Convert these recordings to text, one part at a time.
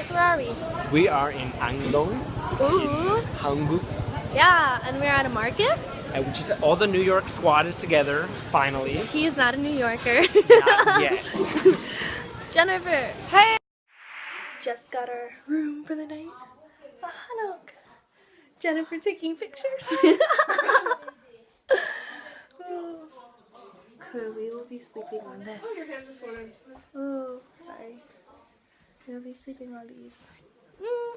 guys, where are we? We are in Andong, Ooh. Hanguk, Yeah, and we're at a market. which is all the New York squad is together, finally. He's not a New Yorker. Not yet. Jennifer, hey! Just got our room for the night. Hanok. Jennifer taking pictures. Cool, we will be sleeping on this. Oh, sorry. We'll be sleeping on these.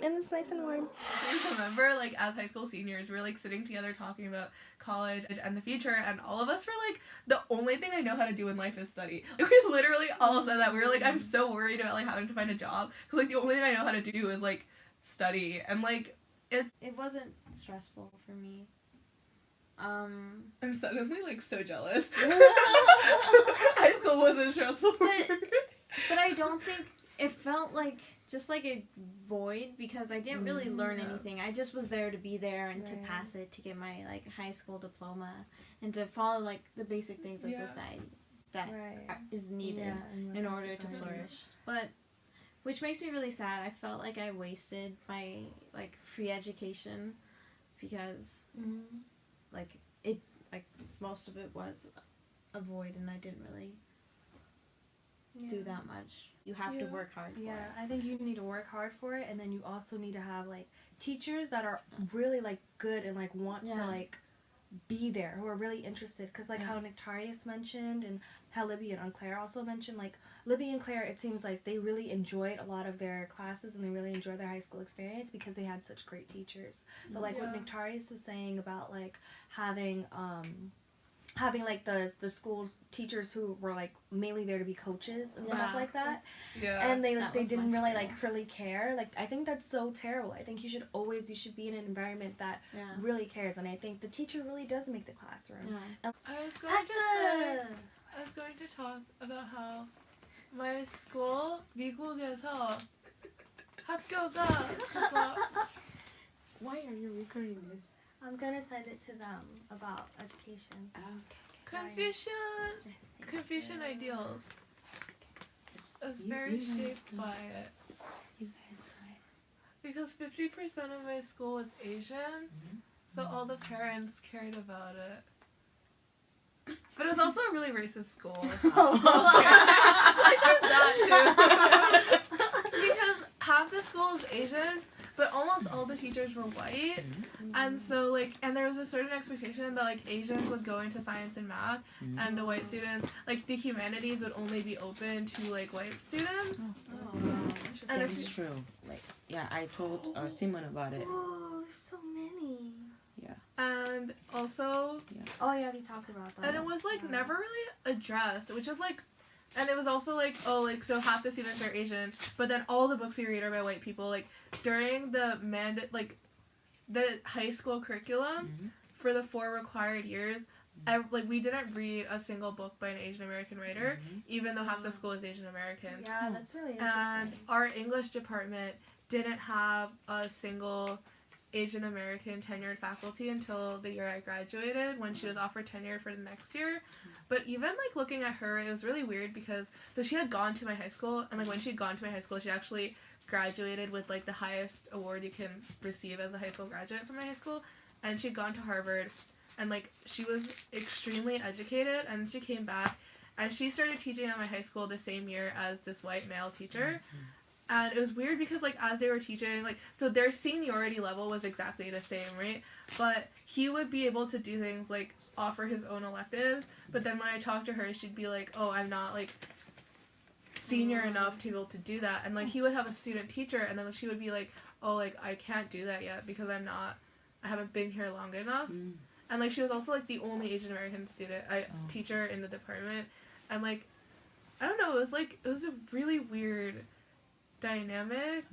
And it's nice and warm. I remember, like, as high school seniors, we were, like, sitting together talking about college and the future, and all of us were, like, the only thing I know how to do in life is study. Like, we literally all said that. We were, like, I'm so worried about, like, having to find a job, because, like, the only thing I know how to do is, like, study, and, like, It wasn't stressful for me. I'm suddenly, like, so jealous. High school wasn't stressful for me. But I don't think it felt like just like a void because I didn't really learn anything. I just was there to be there and to pass it, to get my like high school diploma and to follow like the basic things of society that is needed in order to flourish. But which makes me really sad. I felt like I wasted my like free education because like it like most of it was a void and I didn't really do that much. You have to work hard for it. Yeah, I think you need to work hard for it, and then you also need to have like teachers that are really like good and like want to like be there, who are really interested. Because like how Nectarius mentioned, and how Libby and Claire also mentioned, like Libby and Claire, it seems like they really enjoyed a lot of their classes and they really enjoyed their high school experience because they had such great teachers. But like what Nectarius was saying about like having like the school's teachers who were like mainly there to be coaches and stuff like that, and they didn't really like really care. Like I think that's so terrible. I think you should be in an environment that really cares, and I think the teacher really does make the classroom. I was going to talk about how my school 미국에서 학교가 Why are you recording this? I'm gonna send it to them about education. Confucian ideals is very shaped by it. You guys know it. Because 50% of my school was Asian, so all the parents cared about it. But it was also a really racist school. Like there's that too. Because half the school is Asian, but almost all the teachers were white, and so like, and there was a certain expectation that like Asians would go into science and math, and the white students, like the humanities would only be open to like white students. That is true. Like, yeah, I told Simon about it. Oh, so many. Yeah. And also, Oh yeah, we talked about that. and it was like never really addressed, which is like. And it was also like, oh, like, so half the students are Asian, but then all the books we read are by white people. Like, during the the high school curriculum for the 4 required years, we didn't read a single book by an Asian American writer, even though half the school is Asian American. Yeah, that's really interesting. And our English department didn't have a single Asian American tenured faculty until the year I graduated, when she was offered tenure for the next year. But even like looking at her, it was really weird because so she had gone to my high school, and like when she'd gone to my high school, she actually graduated with like the highest award you can receive as a high school graduate from my high school, and she'd gone to Harvard, and like she was extremely educated, and she came back and she started teaching at my high school the same year as this white male teacher. And it was weird because, like, as they were teaching, like, so their seniority level was exactly the same, right? But he would be able to do things, like, offer his own elective. But then when I talked to her, she'd be like, oh, I'm not, like, senior enough to be able to do that. And, like, he would have a student teacher, and then she would be like, oh, like, I can't do that yet because I haven't been here long enough. And, like, she was also, like, the only Asian American teacher in the department. And, like, I don't know, it was a really weird dynamic.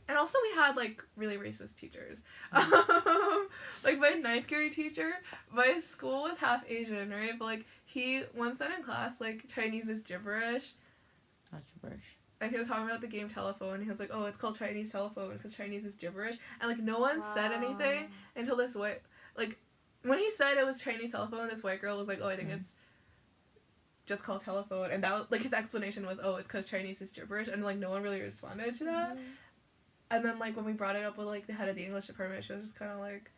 And also we had like really racist teachers. Like my 9th grade teacher, my school was half Asian, right? But like he once said in class like Chinese is gibberish. Not gibberish. And he was talking about the game Telephone. He was like, oh, it's called Chinese Telephone because Chinese is gibberish. And like no one said anything until this white, like when he said it was Chinese Telephone, this white girl was like, oh, I think it's just call telephone, and that was, like, his explanation was, oh, it's because Chinese is gibberish, and, like, no one really responded to that. And then, like, when we brought it up with, like, the head of the English department, she was just kind of like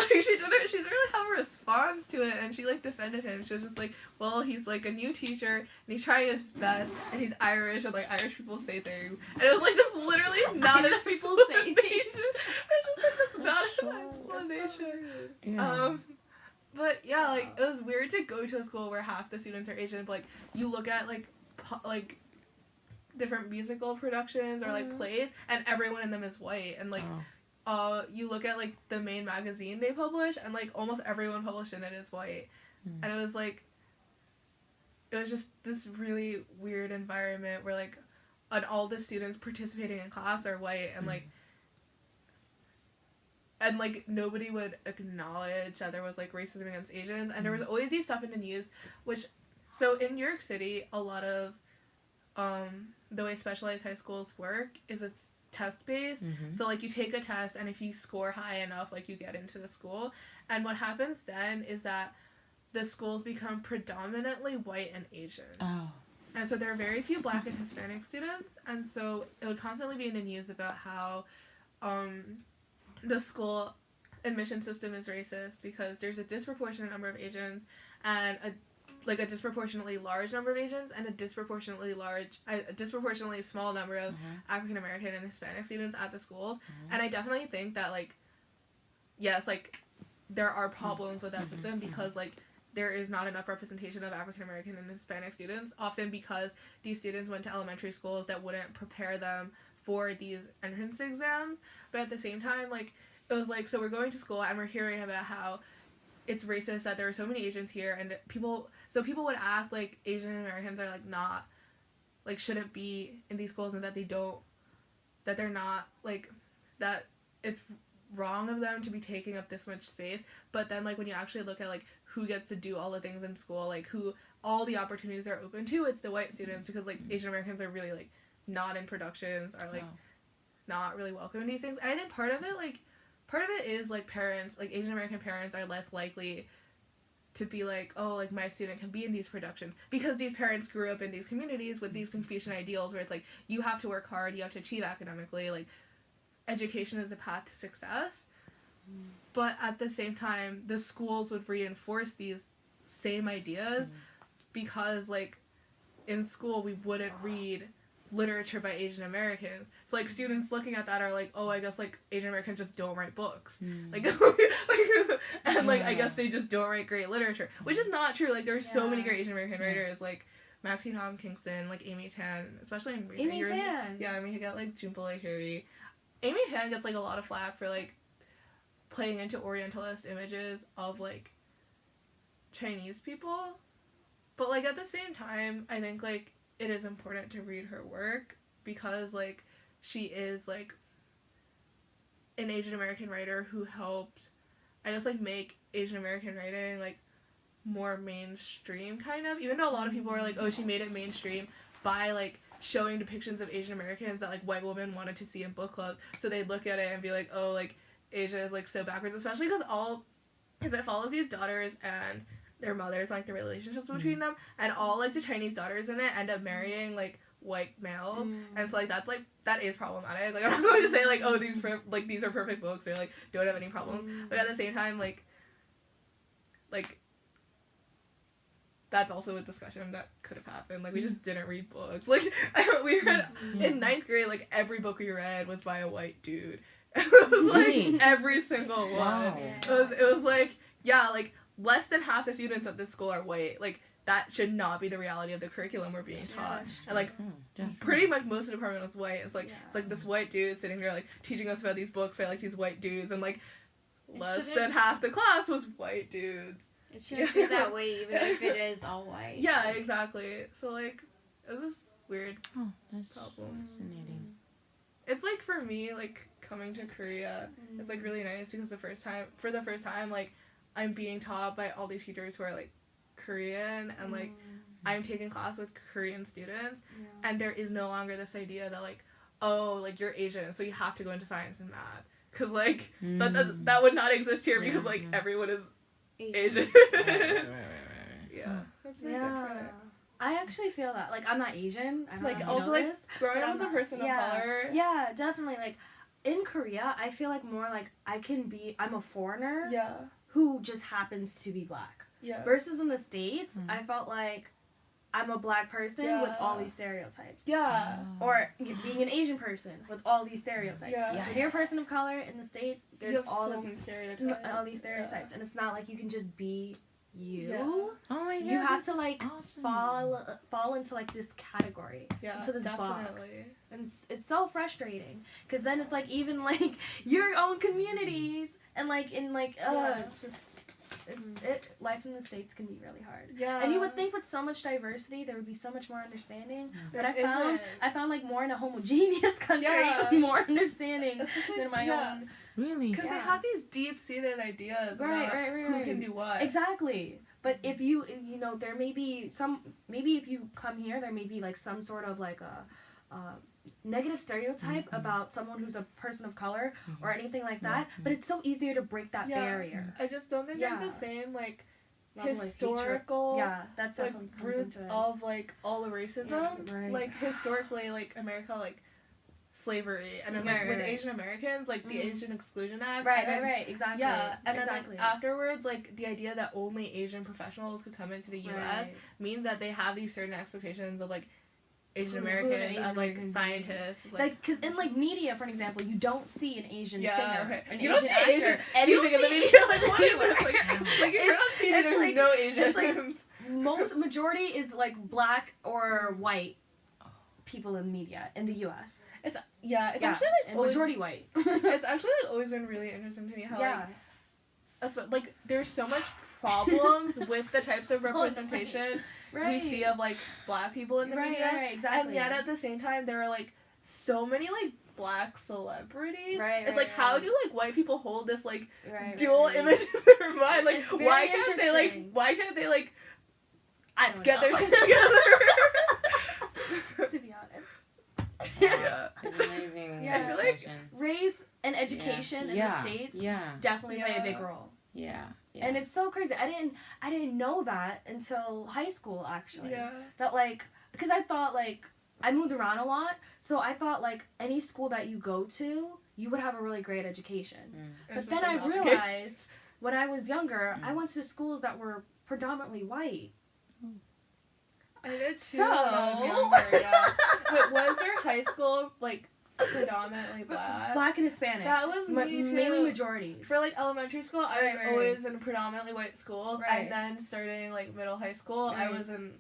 she didn't really have a response to it, and she, like, defended him. She was just like, well, he's, like, a new teacher, and he's trying his best, and he's Irish, and, like, Irish people say things. And it was like, this literally not an people say explanation. things. It's just like, that's not an explanation. Yeah. But yeah, like, it was weird to go to a school where half the students are Asian, but, like, you look at, like, different musical productions or, like, plays, and everyone in them is white, and, like, you look at, like, the main magazine they publish, and, like, almost everyone published in it is white. And it was, like, it was just this really weird environment where, like, and all the students participating in class are white, and, like, nobody would acknowledge that there was, like, racism against Asians, and there was always these stuff in the news, which, so in New York City, a lot of, the way specialized high schools work is it's test-based, so, like, you take a test, and if you score high enough, like, you get into the school, and what happens then is that the schools become predominantly white and Asian. And so there are very few Black and Hispanic students, and so it would constantly be in the news about how, the school admission system is racist because there's a disproportionate number of Asians and a disproportionately large number of Asians and a disproportionately small number of African American and Hispanic students at the schools. And I definitely think that, like, yes, like, there are problems with that system because, like, there is not enough representation of African American and Hispanic students, often because these students went to elementary schools that wouldn't prepare them for these entrance exams. But at the same time, like, it was like, so we're going to school and we're hearing about how it's racist that there are so many Asians here, and people would act like Asian Americans are, like, not, like, shouldn't be in these schools, and that they're not, like, that it's wrong of them to be taking up this much space. But then, like, when you actually look at, like, who gets to do all the things in school, like, who all the opportunities are open to, it's the white students, because, like, Asian Americans are really, like, not in productions, are, like, not really welcome in these things. And I think part of it is, like, parents, like, Asian American parents are less likely to be like, oh, like, my student can be in these productions, because these parents grew up in these communities with these Confucian ideals where it's like, you have to work hard, you have to achieve academically, like, education is the path to success. But at the same time, the schools would reinforce these same ideas because, like, in school we wouldn't read literature by Asian Americans. So, like, students looking at that are like, oh, I guess, like, Asian Americans just don't write books. Like, and, like, I guess they just don't write great literature. Which is not true. Like, there are so many great Asian American writers, like Maxine Hong Kingston, like Amy Tan, especially in recent years. Yeah, I mean, you got, like, Junpei Hyori. Amy Tan gets, like, a lot of flack for, like, playing into Orientalist images of, like, Chinese people. But, like, at the same time, I think, like, it is important to read her work because, like, she is, like, an Asian American writer who helped, I guess, like, make Asian American writing, like, more mainstream, kind of. Even though a lot of people are like, oh, she made it mainstream by, like, showing depictions of Asian Americans that, like, white women wanted to see in book clubs. So they'd look at it and be like, oh, like, Asia is, like, so backwards. Especially because it follows these daughters and their mothers, like, the relationships between them, and all, like, the Chinese daughters in it end up marrying, like, white males, and so, like, that's, like, that is problematic. Like, I'm not going to say, like, oh, these are perfect books, or, like, don't have any problems, but at the same time, like, that's also a discussion that could have happened. Like, we just didn't read books. Like, we read, in 9th grade, like, every book we read was by a white dude. It was, like, every single one. Wow. It was, like, yeah, like, less than half the students at this school are white. Like, that should not be the reality of the curriculum we're being taught. And, like, pretty much most of the department was white. It's like this white dude sitting there, like, teaching us about these books by, like, these white dudes, and, like, less than half the class was white dudes. It shouldn't be that way, even if it is all white. Yeah, exactly. So, like, it was this weird That's problem. fascinating. It's, like, for me, like, coming to Korea, it's, like, really nice because for the first time, like, I'm being taught by all these teachers who are, like, Korean, and, like, I'm taking class with Korean students, and there is no longer this idea that, like, oh, like, you're Asian, so you have to go into science and math, because, like, that would not exist here because, like, everyone is Asian. Right. Yeah. That's very Yeah. different. I actually feel that. Like, I'm not Asian. I don't Like, know if you also, know like, this, growing but up I'm as a not- person of color. Yeah, definitely. Like, in Korea, I feel like more like I'm a foreigner Yeah. who just happens to be black. Yeah. Versus in the States, I felt like I'm a black person with all Yeah. these stereotypes. Yeah. Or being an Asian person with all these stereotypes. Yeah. When you're a person of color in the States, You there's have all so of many these stereotypes. and it's not like you can just be you. Yeah. Oh my god. You have this to is like awesome. fall into like this category, Yeah. into this box, Definitely. and it's so frustrating because then it's like even like your own communities and like in like Yeah. it's just life in the States can be really hard. Yeah. And you would think with so much diversity there would be so much more understanding, but There isn't. I found like more in a homogeneous country, Yeah. more understanding Especially than my yeah. own. Really? Because they Yeah. have these deep-seated ideas Right, about right, right, who right. can do what. Exactly. But if you know, there may be maybe if you come here, there may be like some sort of like a negative stereotype about someone who's a person of color or anything like that. But it's so easier to break that Yeah. barrier. I just don't think there's Yeah. the same like Level of hatred. historical Yeah, that's like definitely comes roots into it. of like all the racism. Yeah, right. Like historically, like America, like slavery, and then Right, like right, with right. Asian Americans, like the Mhm. Asian Exclusion Act. Right, and then, right, exactly. Yeah, and exactly. then like afterwards, like the idea that only Asian professionals could come into the U.S. Right. means that they have these certain expectations of like Asian Who an Americans Asian as like American scientists. Like, because in like media, for example, you don't see an Asian singer, okay. an You don't Asian see actor, Asian you anything in the don't see media. Asian Like, what is anywhere. this? Like you're on TV, it's there's like- no Asians. it's like- Most majority is like black or white people in media in the U.S. It's actually and like always, majority white. it's actually like always been really interesting to me how yeah, like there's so much problems with the types of So representation right. we see of like black people in the right, media, right, exactly. and yet at the same time there are like so many like black celebrities. Right, it's right, like how right. do like white people hold this like right, dual right. image in their mind? Like It's very why can't they interesting. like I don't get know. their shit together? To be honest, Yeah. It's amazing. Yeah. I feel like discussion. race and education in the States Yeah. definitely play a big Yeah. role. Yeah. And it's so crazy. I didn't know that until high school actually. Yeah. That like because I thought like I moved around a lot, so I thought like any school that you go to, you would have a really great education. But It's then just, I like, not the case. realized when I was younger, I went to schools that were predominantly white. I did too So- when I was younger, yeah. But was your high school like predominantly black? Black and Hispanic. That was me too. mainly majorities. For like elementary school, I was Right, right, always in predominantly white schools, Right. and then starting like middle high school, I Right. was in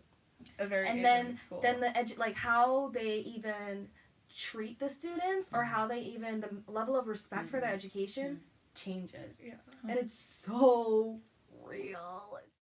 a very And Asian school. then the like how they even treat the students or how they even the level of respect for their education changes. Yeah. And it's so real. It's